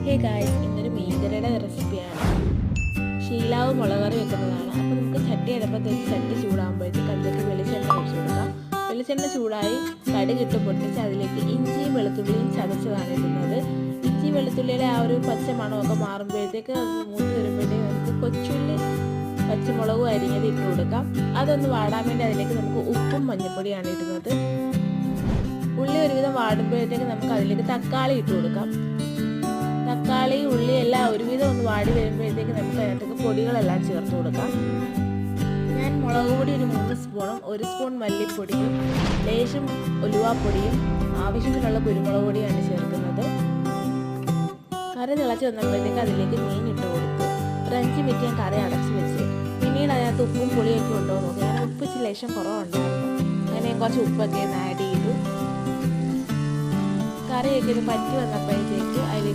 Hey guys, ഇന്നൊരു മീൻകറിയുടെ റെസിപ്പിയാണ്. ഷീലാവ് മുളക് കറി വെക്കുന്നതാണ്. അപ്പോൾ നമുക്ക് ചട്ടി അടുപ്പത്ത് വെച്ച് ചട്ടി ചൂടാകുമ്പോഴത്തേക്ക് അതിലേക്ക് വെളിച്ചെണ്ണ ഒഴിച്ചു കൊടുക്കാം. വെളിച്ചെണ്ണ ചൂടായി കടുകിട്ട് പൊട്ടിച്ച് അതിലേക്ക് ഇഞ്ചിയും വെളുത്തുള്ളിയും ചതച്ചതാണ് ഇടുന്നത്. ഇഞ്ചി വെളുത്തുള്ളിയുടെ ആ ഒരു പച്ച മണമൊക്കെ മാറുമ്പോഴത്തേക്ക് അത് മൂത്ത് വരുമ്പോഴത്തേക്ക് നമുക്ക് കൊച്ചുള്ളി പച്ചമുളകും അരിഞ്ഞത് ഇട്ട് കൊടുക്കാം. അതൊന്ന് വാടാൻ വേണ്ടി അതിലേക്ക് നമുക്ക് ഉപ്പും മഞ്ഞൾപ്പൊടിയാണ് ഇടുന്നത്. ഉള്ളി ഒരുവിധം വാടുമ്പോഴത്തേക്ക് നമുക്ക് അതിലേക്ക് തക്കാളി ഇട്ട് കൊടുക്കാം. തക്കാളി ഉള്ളി എല്ലാം ഒരുവിധം ഒന്ന് വാടി വരുമ്പോഴത്തേക്ക് നമുക്ക് അതിനകത്തേക്ക് പൊടികളെല്ലാം ചേർത്ത് കൊടുക്കാം. ഞാൻ മുളക് പൊടി ഒരു 3 സ്പൂണും 1 സ്പൂൺ മല്ലിപ്പൊടിയും ലേശം ഉലുവാപ്പൊടിയും ആവശ്യത്തിനുള്ള കുരുമുളക് പൊടിയാണ് ചേർക്കുന്നത്. കറി തിളച്ച് വന്നപ്പോഴത്തേക്ക് അതിലേക്ക് മീൻ ഇട്ട് കൊടുത്തു. ഒരു 5 മിനിറ്റ് ഞാൻ കറി അടച്ച് വെച്ച് പിന്നീട് അതിനകത്ത് ഉപ്പും പുളിയൊക്കെ ഉണ്ടോ നോക്കി. ഞാൻ ഉപ്പ് ലേശം കുറവുണ്ടായിരുന്നു. അങ്ങനെ കുറച്ച് ഉപ്പൊക്കെ ഒന്ന് ആഡ് ചെയ്തു. കറിയൊക്കെ ഇത് പറ്റി വന്നപ്പോഴത്തേക്ക്